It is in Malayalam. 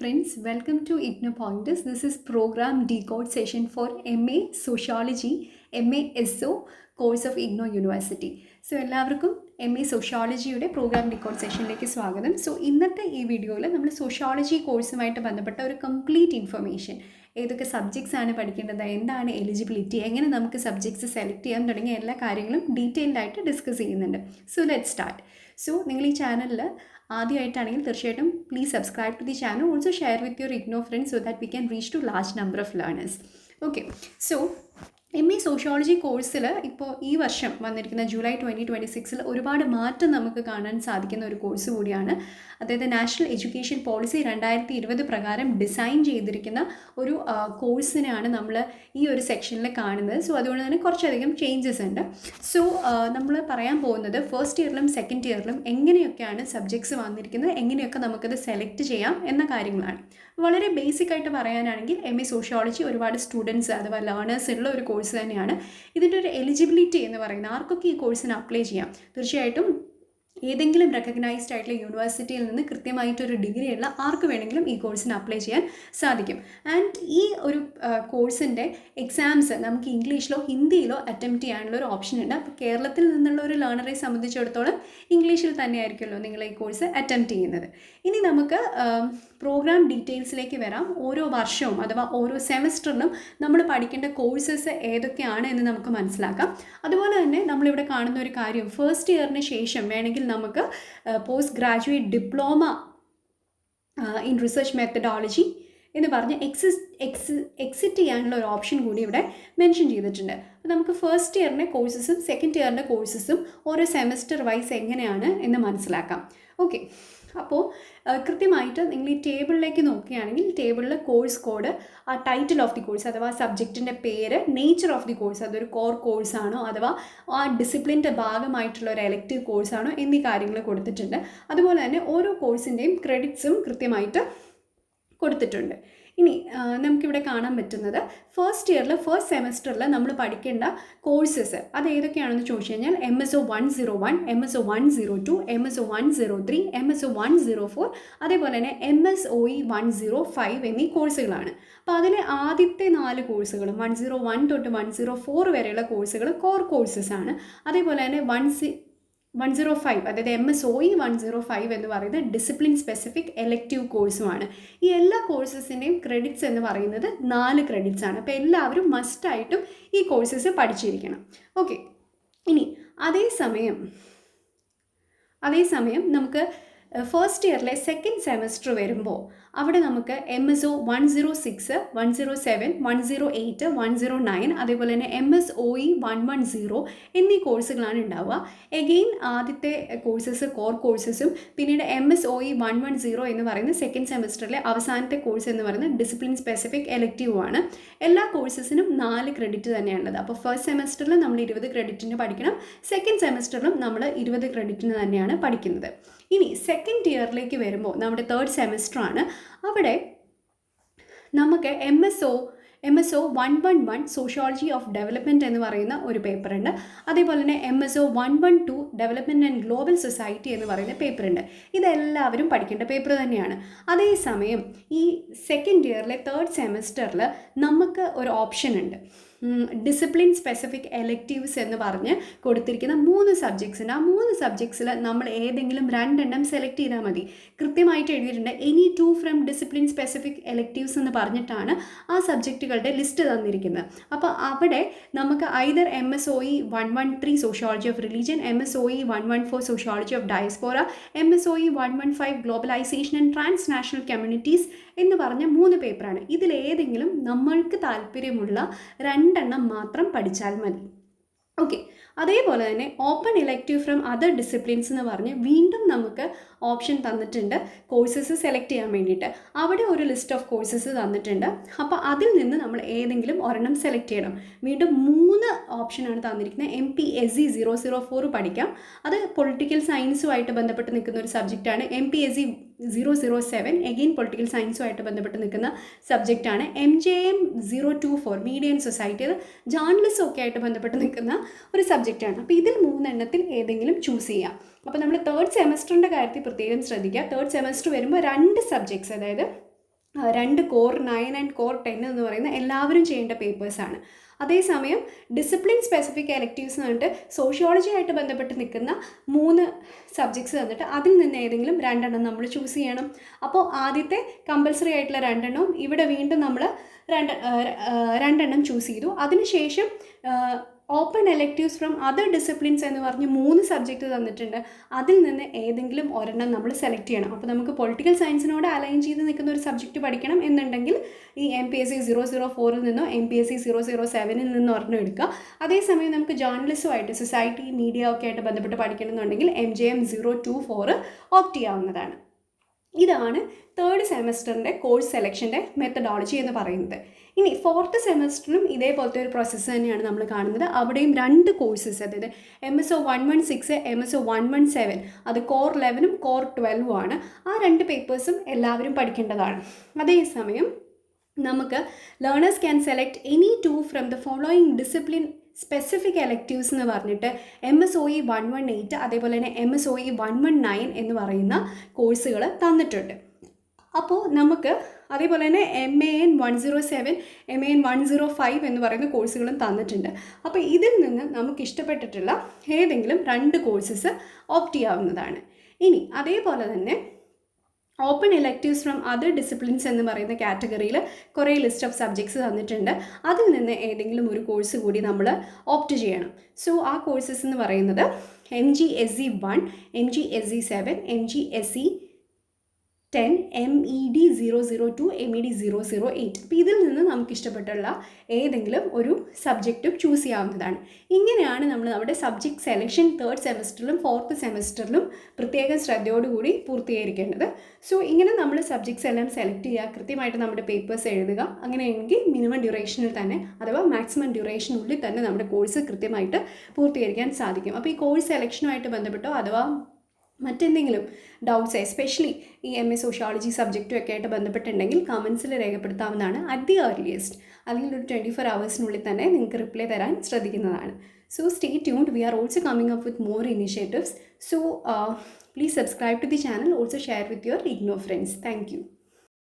Friends, welcome to IGNO Pointers. This is program decode session for MA Sociology, MA SO course of IGNO University. So എല്ലാവർക്കും സോഷ്യോളജിയുടെ പ്രോഗ്രാം ഡിക്കോഡ് സെഷനിലേക്ക് സ്വാഗതം. സോ ഇന്നത്തെ ഈ വീഡിയോയിൽ നമ്മൾ സോഷ്യോളജി കോഴ്സുമായിട്ട് ബന്ധപ്പെട്ട ഒരു കംപ്ലീറ്റ് ഇൻഫർമേഷൻ, ഏതൊക്കെ സബ്ജക്ട്സ് ആണ് പഠിക്കേണ്ടത്, എന്താണ് എലിജിബിലിറ്റി, എങ്ങനെ നമുക്ക് സബ്ജക്ട്സ് സെലക്ട് ചെയ്യാൻ തുടങ്ങിയ എല്ലാ കാര്യങ്ങളും ഡീറ്റെയിൽഡ് ആയിട്ട് ഡിസ്കസ് ചെയ്യുന്നുണ്ട്. So let start. സോ നിങ്ങൾ ഈ ചാനലിൽ ആദ്യമായിട്ടാണെങ്കിൽ തീർച്ചയായിട്ടും please subscribe to the channel, also share with your IGNOU friends so that we can reach to large number of learners. Okay, so sociology കോഴ്സിൽ ഇപ്പോൾ ഈ വർഷം വന്നിരിക്കുന്ന ജൂലൈ 2026 ഒരുപാട് മാറ്റം നമുക്ക് കാണാൻ സാധിക്കുന്ന ഒരു കോഴ്സ് കൂടിയാണ്. അതായത് നാഷണൽ എഡ്യൂക്കേഷൻ പോളിസി 2020 പ്രകാരം ഡിസൈൻ ചെയ്തിരിക്കുന്ന ഒരു കോഴ്സിനെയാണ് നമ്മൾ ഈ ഒരു സെക്ഷനിൽ കാണുന്നത്. സോ അതുകൊണ്ട് തന്നെ കുറച്ചധികം ചേഞ്ചസ് ഉണ്ട്. സോ നമ്മൾ പറയാൻ പോകുന്നത് ഫസ്റ്റ് ഇയറിലും സെക്കൻഡ് ഇയറിലും എങ്ങനെയൊക്കെയാണ് സബ്ജക്ട്സ് വന്നിരിക്കുന്നത്, എങ്ങനെയൊക്കെ നമുക്കത് സെലക്ട് ചെയ്യാം എന്ന കാര്യങ്ങളാണ്. വളരെ ബേസിക് ആയിട്ട് പറയാനാണെങ്കിൽ സോഷ്യോളജി ഒരുപാട് സ്റ്റുഡൻസ് അഥവാ ലേണേഴ്സ് ഉള്ള ഒരു കോഴ്സ് തന്നെയാണ്. ഇതിൻ്റെ ഒരു എലിജിബിലിറ്റി എന്ന് പറയുന്നത് ആർക്കൊക്കെ ഈ കോഴ്സിന് അപ്ലൈ ചെയ്യാം? തീർച്ചയായിട്ടും ഏതെങ്കിലും റെക്കഗ്നൈസ്ഡ് ആയിട്ടുള്ള യൂണിവേഴ്സിറ്റിയിൽ നിന്ന് കൃത്യമായിട്ടൊരു ഡിഗ്രി ഉള്ള ആർക്ക് വേണമെങ്കിലും ഈ കോഴ്സിന് അപ്ലൈ ചെയ്യാൻ സാധിക്കും. ആൻഡ് ഈ ഒരു കോഴ്സിൻ്റെ എക്സാംസ് നമുക്ക് ഇംഗ്ലീഷിലോ ഹിന്ദിയിലോ അറ്റംപ്റ്റ് ചെയ്യാനുള്ള ഒരു ഓപ്ഷൻ ഉണ്ട്. അപ്പോൾ കേരളത്തിൽ നിന്നുള്ള ഒരു ലേണറെ സംബന്ധിച്ചിടത്തോളം ഇംഗ്ലീഷിൽ തന്നെയായിരിക്കുമല്ലോ നിങ്ങൾ ഈ കോഴ്സ് അറ്റംപ്റ്റ് ചെയ്യുന്നത്. ഇനി നമുക്ക് പ്രോഗ്രാം ഡീറ്റെയിൽസിലേക്ക് വരാം. ഓരോ വർഷവും അഥവാ ഓരോ സെമസ്റ്ററിലും നമ്മൾ പഠിക്കേണ്ട കോഴ്സസ് ഏതൊക്കെയാണ് എന്ന് നമുക്ക് മനസ്സിലാക്കാം. അതുപോലെ തന്നെ നമ്മളിവിടെ കാണുന്ന ഒരു കാര്യം, ഫസ്റ്റ് ഇയറിന് ശേഷം വേണമെങ്കിൽ നമുക്ക് post graduate diploma in research methodology എന്ന് പറഞ്ഞ് എക്സിറ്റ് ചെയ്യാനുള്ള ഒരു ഓപ്ഷൻ കൂടി ഇവിടെ മെൻഷൻ ചെയ്തിട്ടുണ്ട്. അപ്പോൾ നമുക്ക് ഫസ്റ്റ് ഇയറിൻ്റെ കോഴ്സസും സെക്കൻഡ് ഇയറിൻ്റെ കോഴ്സസും ഓരോ സെമസ്റ്റർ വൈസ് എങ്ങനെയാണ് എന്ന് മനസ്സിലാക്കാം. ഓക്കെ, അപ്പോൾ കൃത്യമായിട്ട് നിങ്ങൾ ഈ ടേബിളിലേക്ക് നോക്കുകയാണെങ്കിൽ ടേബിളിൽ കോഴ്സ് കോഡ്, ആ ടൈറ്റിൽ ഓഫ് ദി കോഴ്സ് അഥവാ സബ്ജക്റ്റിൻ്റെ പേര്, നേച്ചർ ഓഫ് ദി കോഴ്സ്, അതൊരു കോർ കോഴ്സാണോ അഥവാ ആ ഡിസിപ്ലിൻ്റെ ഭാഗമായിട്ടുള്ള ഒരു എലക്റ്റീവ് കോഴ്സാണോ എന്നീ കാര്യങ്ങൾ കൊടുത്തിട്ടുണ്ട്. അതുപോലെ തന്നെ ഓരോ കോഴ്സിൻ്റെയും ക്രെഡിറ്റ്സും കൃത്യമായിട്ട് കൊടുത്തിട്ടുണ്ട്. ഇനി നമുക്കിവിടെ കാണാൻ പറ്റുന്നത് ഫസ്റ്റ് ഇയറിൽ ഫസ്റ്റ് സെമസ്റ്ററിൽ നമ്മൾ പഠിക്കേണ്ട കോഴ്സസ് അത് ഏതൊക്കെയാണെന്ന് ചോദിച്ചു കഴിഞ്ഞാൽ MSO 101, MSO 102, MSO 103, MSO 104, അതേപോലെ തന്നെ MSOE 105 എന്നീ കോഴ്സുകളാണ്. അപ്പോൾ അതിലെ ആദ്യത്തെ 4 കോഴ്സുകളും 101 തൊട്ട് 104 വരെയുള്ള കോഴ്സുകൾ കോർ കോഴ്സസ് ആണ്. അതേപോലെ തന്നെ 105 അതായത് MSOE 105 എന്ന് പറയുന്നത് ഡിസിപ്ലിൻ സ്പെസിഫിക് എലക്റ്റീവ് കോഴ്സുമാണ്. ഈ എല്ലാ കോഴ്സസിൻ്റെയും ക്രെഡിറ്റ്സ് എന്ന് പറയുന്നത് 4 ക്രെഡിറ്റ്സ് ആണ്. അപ്പോൾ എല്ലാവരും മസ്റ്റായിട്ടും ഈ കോഴ്സസ് പഠിച്ചിരിക്കണം. ഓക്കെ, ഇനി അതേസമയം നമുക്ക് ഫസ്റ്റ് ഇയറിലെ സെക്കൻഡ് സെമസ്റ്റർ വരുമ്പോൾ അവിടെ നമുക്ക് MSO 106, 107, 108, 109 അതേപോലെ തന്നെ MSOE 110 എന്നീ കോഴ്സുകളാണ് ഉണ്ടാവുക. എഗെയിൻ ആദ്യത്തെ കോഴ്സസ് കോർ കോഴ്സസും പിന്നീട് MSOE 110 എന്ന് പറയുന്ന സെക്കൻഡ് സെമസ്റ്ററിലെ അവസാനത്തെ കോഴ്സ് എന്ന് പറയുന്നത് ഡിസിപ്ലിൻ സ്പെസിഫിക് എലക്റ്റീവുമാണ്. എല്ലാ കോഴ്സസിനും 4 ക്രെഡിറ്റ് തന്നെയാണുള്ളത്. അപ്പോൾ ഫസ്റ്റ് സെമസ്റ്ററിൽ നമ്മൾ 20 ക്രെഡിറ്റിന് പഠിക്കണം, സെക്കൻഡ് സെമസ്റ്ററിലും നമ്മൾ 20 ക്രെഡിറ്റിന് തന്നെയാണ് പഠിക്കുന്നത്. ഇനി സെക്കൻഡ് ഇയറിലേക്ക് വരുമ്പോൾ നമ്മുടെ തേർഡ് സെമസ്റ്ററാണ്. അവിടെ നമുക്ക് MSO 111 സോഷ്യോളജി ഓഫ് ഡെവലപ്മെൻറ്റ് എന്ന് പറയുന്ന ഒരു പേപ്പറുണ്ട്. അതേപോലെ തന്നെ MSO 112 development and global society എന്ന് പറയുന്ന പേപ്പറുണ്ട്. ഇതെല്ലാവരും പഠിക്കേണ്ട പേപ്പർ തന്നെയാണ്. അതേസമയം ഈ സെക്കൻഡ് ഇയറിലെ തേർഡ് സെമസ്റ്ററിൽ നമുക്ക് ഒരു ഓപ്ഷൻ ഉണ്ട്. ഡിസിപ്ലിൻ സ്പെസിഫിക് എലക്റ്റീവ്സ് എന്ന് പറഞ്ഞ് കൊടുത്തിരിക്കുന്ന 3 സബ്ജക്ട്സ് ഉണ്ട്. ആ 3 സബ്ജക്ട്സിൽ നമ്മൾ ഏതെങ്കിലും 2 സെലക്ട് ചെയ്താൽ മതി. കൃത്യമായിട്ട് എഴുതിയിട്ടുണ്ട് any 2 from discipline specific electives എന്ന് പറഞ്ഞിട്ടാണ് ആ സബ്ജക്റ്റുകളുടെ ലിസ്റ്റ് തന്നിരിക്കുന്നത്. അപ്പോൾ അവിടെ നമുക്ക് either MSOE 113 sociology of religion, MSOE 114 sociology of diaspora, MSOE 115 globalisation and transnational communities എന്ന് പറഞ്ഞ 3 പേപ്പറാണ്. ഇതിലേതെങ്കിലും നമ്മൾക്ക് താല്പര്യമുള്ള 2 മാത്രം പഠിച്ചാൽ മതി. ഓക്കെ, അതേപോലെ തന്നെ open elective from other disciplines എന്ന് പറഞ്ഞ് വീണ്ടും നമുക്ക് ഓപ്ഷൻ തന്നിട്ടുണ്ട് കോഴ്സസ് സെലക്ട് ചെയ്യാൻ വേണ്ടിയിട്ട്. അവിടെ ഒരു ലിസ്റ്റ് ഓഫ് കോഴ്സസ് തന്നിട്ടുണ്ട്. അപ്പോൾ അതിൽ നിന്ന് നമ്മൾ ഏതെങ്കിലും ഒരെണ്ണം സെലക്ട് ചെയ്യണം. വീണ്ടും 3 ഓപ്ഷനാണ് തന്നിരിക്കുന്നത്. MPSE 004 പഠിക്കാം, അത് പൊളിറ്റിക്കൽ സയൻസുമായിട്ട് ബന്ധപ്പെട്ട് നിൽക്കുന്ന ഒരു സബ്ജക്റ്റാണ്. MPSE 007 എഗെയിൻ പൊളിറ്റിക്കൽ സയൻസുമായിട്ട് ബന്ധപ്പെട്ട് നിൽക്കുന്ന സബ്ജക്റ്റാണ്. MJM 024 മീഡിയ ആൻഡ് സൊസൈറ്റി, അത് ജേർണലിസം ഒക്കെ ആയിട്ട് ബന്ധപ്പെട്ട് നിൽക്കുന്ന ഒരു സബ്ജക്റ്റാണ്. അപ്പോൾ ഇതിൽ 3 ഏതെങ്കിലും ചൂസ് ചെയ്യാം. അപ്പോൾ നമ്മൾ തേർഡ് സെമസ്റ്ററിൻ്റെ കാര്യത്തിൽ പ്രത്യേകം ശ്രദ്ധിക്കുക. തേർഡ് സെമസ്റ്റർ വരുമ്പോൾ 2 സബ്ജക്ട്സ്, അതായത് രണ്ട് കോർ 9 ആൻഡ് കോർ 10 എന്ന് പറയുന്ന എല്ലാവരും ചെയ്യേണ്ട പേപ്പേഴ്സാണ്. അതേസമയം ഡിസിപ്ലിൻ സ്പെസിഫിക് എലക്റ്റീവ്സ് എന്ന് പറഞ്ഞിട്ട് സോഷ്യോളജി ആയിട്ട് ബന്ധപ്പെട്ട് നിൽക്കുന്ന 3 സബ്ജക്ട്സ് തന്നിട്ട് അതിൽ നിന്ന് ഏതെങ്കിലും 2 നമ്മൾ ചൂസ് ചെയ്യണം. അപ്പോൾ ആദ്യത്തെ കമ്പൽസറി ആയിട്ടുള്ള 2 ഇവിടെ വീണ്ടും നമ്മൾ 2 ചൂസ് ചെയ്തു. അതിനുശേഷം open electives from other disciplines എന്ന് പറഞ്ഞ് 3 സബ്ജക്റ്റ് തന്നിട്ടുണ്ട്. അതിൽ നിന്ന് ഏതെങ്കിലും ഒരെണ്ണം നമ്മൾ സെലക്ട് ചെയ്യണം. അപ്പോൾ നമുക്ക് പൊളിറ്റിക്കൽ സയൻസിനോട് അലൈൻ ചെയ്ത് നിൽക്കുന്ന ഒരു സബ്ജക്റ്റ് പഠിക്കണം എന്നുണ്ടെങ്കിൽ ഈ MPSC 004 നിന്നോ MPSC 007 നിന്നോ ഒരെണ്ണം എടുക്കുക. അതേസമയം നമുക്ക് ജേർണലിസവുമായിട്ട് സൊസൈറ്റി മീഡിയ ഒക്കെ ആയിട്ട് ബന്ധപ്പെട്ട് പഠിക്കണമെന്നുണ്ടെങ്കിൽ MJM 024 ഓപ്റ്റ് ചെയ്യാവുന്നതാണ്. ഇതാണ് 3rd സെമസ്റ്ററിൻ്റെ കോഴ്സ് സെലക്ഷൻ്റെ മെത്തഡോളജി എന്ന് പറയുന്നത്. ഇനി 4th സെമസ്റ്ററിലും ഇതേപോലത്തെ ഒരു പ്രോസസ്സ് തന്നെയാണ് നമ്മൾ കാണുന്നത്. അവിടെയും 2 കോഴ്സസ്, അതായത് MSO 116 MSO 117, അത് കോർ 11 കോർ 12 ആണ്. ആ 2 പേപ്പേഴ്സും എല്ലാവരും പഠിക്കേണ്ടതാണ്. അതേസമയം നമുക്ക് learners can select any 2 from the following discipline specific electives എന്ന് പറഞ്ഞിട്ട് MSOE 118 അതേപോലെ തന്നെ MSOE 119 എന്ന് പറയുന്ന കോഴ്സുകൾ തന്നിട്ടുണ്ട്. അപ്പോൾ നമുക്ക് അതേപോലെ തന്നെ MAN 107 MAN 105 എന്ന് പറയുന്ന കോഴ്സുകളും തന്നിട്ടുണ്ട്. അപ്പോൾ ഇതിൽ നിന്ന് നമുക്ക് ഇഷ്ടപ്പെട്ടിട്ടുള്ള ഏതെങ്കിലും 2 കോഴ്സസ് ഓപ്റ്റ് ചെയ്യാവുന്നതാണ്. ഇനി അതേപോലെ തന്നെ open electives from other disciplines എന്ന് പറയുന്ന കാറ്റഗറിയിൽ കുറേ ലിസ്റ്റ് ഓഫ് സബ്ജക്ട്സ് തന്നിട്ടുണ്ട്. അതിൽ നിന്ന് ഏതെങ്കിലും ഒരു കോഴ്സ് കൂടി നമ്മൾ ഓപ്റ്റ് ചെയ്യണം. സോ ആ കോഴ്സസ് എന്ന് പറയുന്നത് MGSE 1, MGSE 7, MGSE 10, MED 002, MED 008. അപ്പോൾ ഇതിൽ നിന്ന് നമുക്ക് ഇഷ്ടപ്പെട്ടുള്ള ഏതെങ്കിലും ഒരു സബ്ജക്റ്റും ചൂസ് ചെയ്യാവുന്നതാണ്. ഇങ്ങനെയാണ് നമ്മൾ നമ്മുടെ സബ്ജക്റ്റ് സെലക്ഷൻ 3rd സെമസ്റ്ററിലും 4th സെമസ്റ്ററിലും പ്രത്യേക ശ്രദ്ധയോടുകൂടി പൂർത്തീകരിക്കേണ്ടത്. സോ ഇങ്ങനെ നമ്മൾ സബ്ജക്ട്സ് എല്ലാം സെലക്ട് ചെയ്യുക, കൃത്യമായിട്ട് നമ്മുടെ പേപ്പേഴ്സ് എഴുതുക. അങ്ങനെയെങ്കിൽ മിനിമം ഡ്യൂറേഷനിൽ തന്നെ അഥവാ മാക്സിമം ഡ്യൂറേഷനുള്ളിൽ തന്നെ നമ്മുടെ കോഴ്സ് കൃത്യമായിട്ട് പൂർത്തീകരിക്കാൻ സാധിക്കും. അപ്പോൾ ഈ കോഴ്സ് സെലക്ഷനുമായിട്ട് ബന്ധപ്പെട്ടോ അഥവാ മറ്റെന്തെങ്കിലും ഡൗട്ട്സ് എസ്പെഷ്യലി ഈ MA സോഷ്യോളജി സബ്ജക്റ്റും ഒക്കെ ആയിട്ട് ബന്ധപ്പെട്ടുണ്ടെങ്കിൽ കമൻസിൽ രേഖപ്പെടുത്താവുന്നതാണ്. അറ്റ് ദി ഏർലിയസ്റ്റ് അല്ലെങ്കിൽ ഒരു 24 hours തന്നെ നിങ്ങൾക്ക് റിപ്ലൈ തരാൻ ശ്രദ്ധിക്കുന്നതാണ്. So stay tuned, we are also coming up with more initiatives. So please subscribe to the channel, also share with your IGNOU friends. Thank U.